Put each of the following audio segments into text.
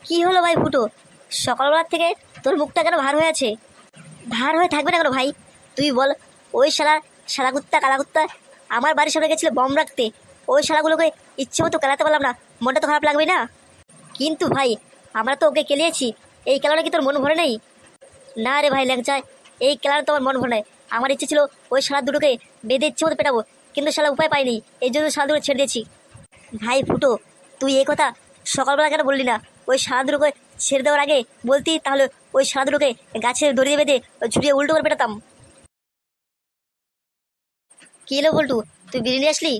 কি হলো ভাই ফুটো? সকালবেলা থেকে তোর মুখটা কেন ভার হয়ে আছে? ভার হয়ে থাকবে না কেন ভাই? তুই বল। ওই শালা কুত্তা কালা কুত্তা আমার বাড়ির সামনে গেছিল বম রাখতে। ওই শালাগুলোকে ইচ্ছে মতো কেলাতে পারলাম না, মনটা তো খারাপ লাগবে না? কিন্তু ভাই, আমরা তো ওকে কেলিয়েছি, এই কেলানো কি তোর মন ভরে নেই? না রে ভাই ল্যাংচা, এই কেলানো তো আমার মন ভরে নাই। আমার ইচ্ছে ছিল ওই শালা দুটোকে বেঁধে ইচ্ছে মতো পেটাবো, কিন্তু শালা উপায় পাইনি, এই জন্য শালা দুটো ছেড়ে দিয়েছি। ভাই ফুটো, তুই এই কথা সকালবেলা কেন বললি না? ওই শালা দুটোকে ছেড়ে দেওয়ার আগে বলতি, তাহলে ওই শালা দুটোকে গাছে দড়ি দিয়ে বেঁধে ঝুড়িয়ে উল্টো করে পেটাতাম। কি এলো বল্টু, তুই বিরিয়ানি আসলি?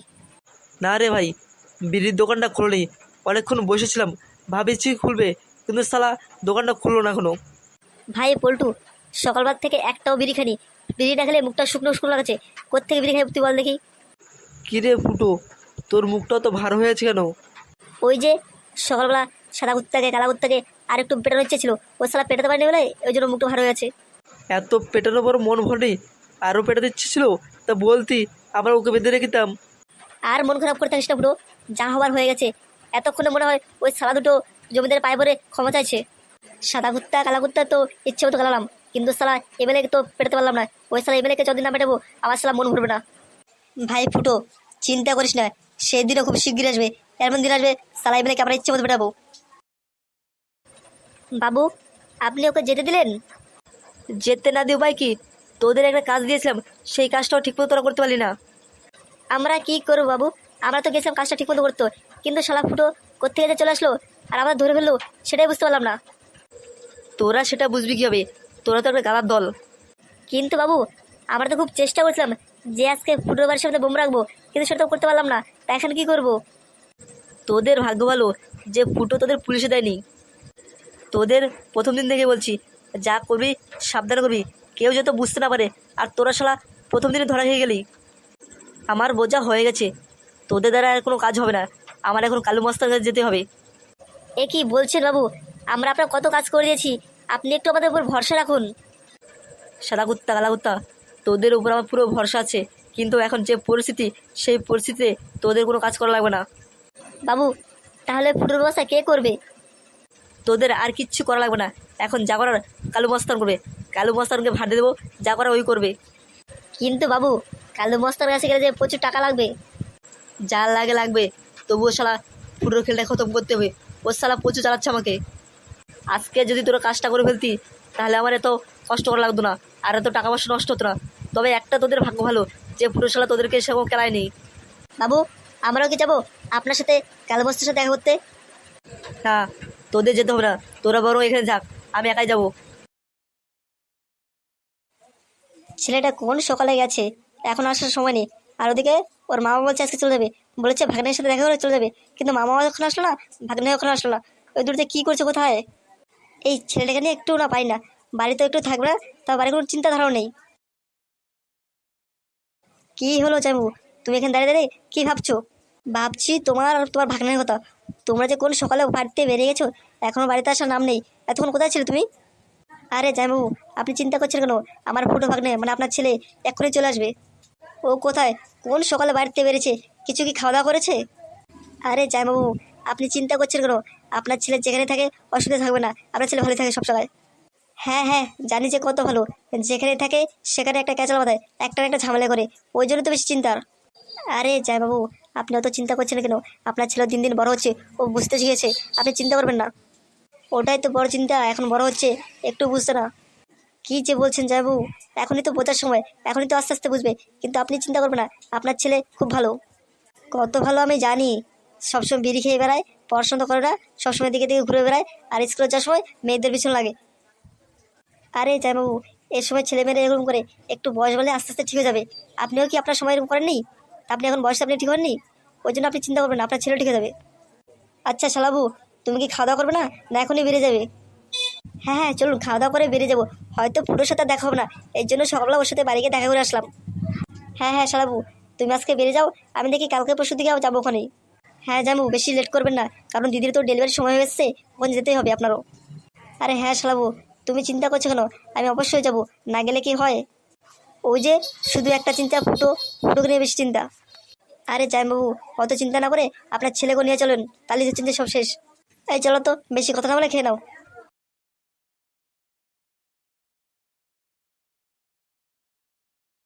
না রে ভাই, বিড়ির দোকানটা খোলেনি। অনেকক্ষণ বসেছিলাম, ভাবেছি খুলবে, কিন্তু সালা দোকানটা খুললো না এখনো। ভাই পল্টু, সকালবেলা থেকে একটাও বিড়ি খানি, বিড়ি না খেলে মুখটা শুকনো শুকনো লাগছে। কোত্থেকে বিড়ি খাই তুই বল দেখি? কী রে ফুটো, তোর মুখটা তো ভার হয়ে আছে কেন? ওই যে সকালবেলা সাদা কুত্তাকে কালা কুত্তাকে আর একটু পেটানোর ইচ্ছে ছিল, ওই শালা পেটাতে পারিনি বলে ওই জন্য মুখটা ভার হয়ে আছে। এত পেটানোর পর মন ভরেনি? আরও পেটাতে ইচ্ছে ছিল, তা বলতি, আমরা ওকে বেঁধে রেখেতাম। আর মন খারাপ করে থাকিস না পুরো, যা হবার হয়ে গেছে। এতক্ষণে মনে হয় ওই শালা দুটো জমিদার পায়ে পরে ক্ষমা চাইছে। সাদা কুত্তা কালা কুত্তা তো ইচ্ছে মতো গালালাম, কিন্তু শালা এমএলএকে তো পেটাতে পারলাম না। ওই শালা এমএলএকে যতদিন না পেটাবো আমার শালা মন ভরবে না। ভাই ফুটো, চিন্তা করিস না, সেই দিনও খুব শিগগির আসবে। এমন দিন আসবে শালা এমএলএকে আমরা ইচ্ছে মতো পেটাবো। বাবু, আপনি ওকে যেতে দিলেন? যেতে না দিয়ে উপায় কি? তোদের একটা কাজ দিয়েছিলাম, সেই কাজটাও ঠিকমতো তোরা করতে পারলি না। আমরা কি করবো বাবু? আমরা তো গেছিলাম কাজটা ঠিক মতো করতো, কিন্তু শালা ফুটো কোত্থেকে যে চলে আসলো আর আমরা ধরে ফেললো, সেটাই বুঝতে পারলাম না। তোরা সেটা বুঝবি কী হবে? তোরা তো একটা গালার দল। কিন্তু বাবু, আমরা তো খুব চেষ্টা করছিলাম যে আজকে ফুটোর বাড়ির সামনে বোম রাখবো, কিন্তু সেটা তো করতে পারলাম না। তা এখন কি করবো? তোদের ভাগ্য ভালো যে ফুটো তোদের পুলিশে দেয়নি। তোদের প্রথম দিন থেকে বলছি, যা করবি সাবধানে করবি, কেউ যত বুঝতে না পারে। আর তোরা শালা প্রথম দিনে ধরা খেয়ে গেলি। আমার বোঝা হয়ে গেছে, তোদের দ্বারা আর কোনো কাজ হবে না। আমার এখন কালু মস্তার কাছে যেতে হবে। এ কি বলছেন বাবু? আমরা আপনার কত কাজ করে দিয়েছি, আপনি একটু আমাদের উপর ভরসা রাখুন। সাদা কুত্তা কালা কুত্তা, তোদের উপর আমার পুরো ভরসা আছে, কিন্তু এখন যে পরিস্থিতি, সেই পরিস্থিতিতে তোদের কোনো কাজ করা লাগবে না। বাবু, তাহলে ফুটোর ব্যবস্থা কে করবে? তোদের আর কিচ্ছু করা লাগবে না। এখন যা করার কালু মস্তান করবে। কালু মস্তানকে ভাড় দিয়ে দেবো, যা করা ওই করবে। কিন্তু বাবু, কালু মস্তার কাছে গেলে যে প্রচুর টাকা লাগবে। যা লাগে লাগবে, তবুও শালা ফুটোর খেলটা খতম করতে হবে। ও শালা প্রচুর চালাচ্ছে আমাকে। আজকে যদি তোরা কাজটা করে ফেলতি, তাহলে আমার এত কষ্ট করা লাগতো না, আর এত টাকা পয়সা নষ্ট হতো না। তবে একটা তোদের ভাগ্য ভালো যে ফুটো শালা তোদেরকে সেরকম কেলায়নি। বাবু, আমরাও কি যাবো আপনার সাথে কালু মস্তার সাথে দেখা করতে? না, তোদের যেতে হবে না, তোরা বরং এখানে থাক, আমি একাই যাবো। ছেলেটা কোন সকালে গেছে, এখন আসার সময় নেই। আর ওদিকে ওর মামা বলছে আজকে চলে যাবে, বলেছে ভাগ্নের সাথে দেখা করে চলে যাবে, কিন্তু মামা যখন আসলো না, ভাগ্নে যখন আসলো না। ওই দূরতে কি করছে কোথায়? এই ছেলেটাকে নিয়ে একটু না পাই না। বাড়িতে একটু থাকবে না, তার বাড়ির কোনো চিন্তা ধারণা নেই। কি হলো জামু, তুমি এখানে দাঁড়িয়ে দাঁড়িয়ে কি ভাবছো? ভাবছি তোমার আর তোমার ভাগ্নের কথা। তোমরা যে কোন সকালে বাড়িতে বেরিয়ে গেছো, এখনো বাড়িতে আসার নাম নেই। এতক্ষণ কোথায় ছিলে তুমি? আরে জামাইবাবু, আপনি চিন্তা করছেন কেন? আমার ফুটো ভাগ্নে মানে আপনার ছেলে এক্ষুনি চলে আসবে। ও কোথায়, কোন সকালে বাড়িতে বেরিয়েছে? কিছু কি খাওয়া দাওয়া করেছে? আরে জামাইবাবু, আপনি চিন্তা করছেন কেন? আপনার ছেলে যেখানে থাকে অসুবিধা থাকবে না, আপনার ছেলে ভালো থাকে সব সময়। হ্যাঁ হ্যাঁ, জানি যে কত ভালো। যেখানে থাকে সেখানে একটা ক্যাচাল বাঁধায়, একটা না একটা ঝামেলা করে, ওই জন্য তো বেশি চিন্তার। আরে জামাইবাবু, আপনি অত চিন্তা করছেন কেন? আপনার ছেলে দিন দিন বড় হচ্ছে, ও বুঝতে শিখেছে, আপনি চিন্তা করবেন না। ওটাই তো বড় চিন্তা, এখন বড় হচ্ছে, একটু বুঝতে না। কি যে বলছেন জামাইবাবু, এখনই তো বোঝার সময়, এখনই তো আস্তে আস্তে বুঝবে। কিন্তু আপনি চিন্তা করবেন না, আপনার ছেলে খুব ভালো। কত ভালো আমি জানি। সবসময় বিড়ি খেয়ে বেড়ায়, পড়াশোনা তো করে না, সবসময় দিকে দিকে ঘুরে বেড়ায়, আর স্কুলে যাওয়ার সময় মেয়েদের পিছন লাগে। আরে জামাইবাবু, এর সময় ছেলেমেয়েরা এরকম করে, একটু বয়স বলে আস্তে আস্তে ঠিক হয়ে যাবে। আপনিও কি আপনার সময় এরকম করেননি? আপনি এখন বয়সে আপনি ঠিক হননি, ওই জন্য আপনি চিন্তা করবেন না, আপনার ছেলে ঠিক হয়ে যাবে। আচ্ছা শালাবু, তুমি কি খাওয়া দাওয়া করবে না, না এখনই বেরিয়ে যাবে? হ্যাঁ হ্যাঁ, চলুন খাওয়া দাওয়া করে বেরিয়ে যাবো। হয়তো ফুটোর সাথে দেখা হবে না, এই জন্য সকালবেলা ওর সাথে বাড়ি গিয়ে দেখা করে আসলাম। হ্যাঁ হ্যাঁ শালাবু, তুমি আজকে বেরিয়ে যাও, আমি দেখি কালকে পরশু দিকে যাবো ওখানে। হ্যাঁ জামু, বেশি লেট করবেন না, কারণ দিদির তো ডেলিভারির সময় হয়ে এসছে, ওখানে যেতেই হবে আপনারও। আরে হ্যাঁ শালাবু, তুমি চিন্তা করছো কেন? আমি অবশ্যই যাব, না গেলে কি হয়? ওই যে শুধু একটা চিন্তা, ফুটোকে নিয়ে বেশি চিন্তা। আরে জামাইবাবু, অত চিন্তা না করে আপনার ছেলেকে নিয়ে চলুন, তাহলে চিন্তা সব শেষ। এই চলো তো, বেশি কথা না বলে খেয়ে নাও।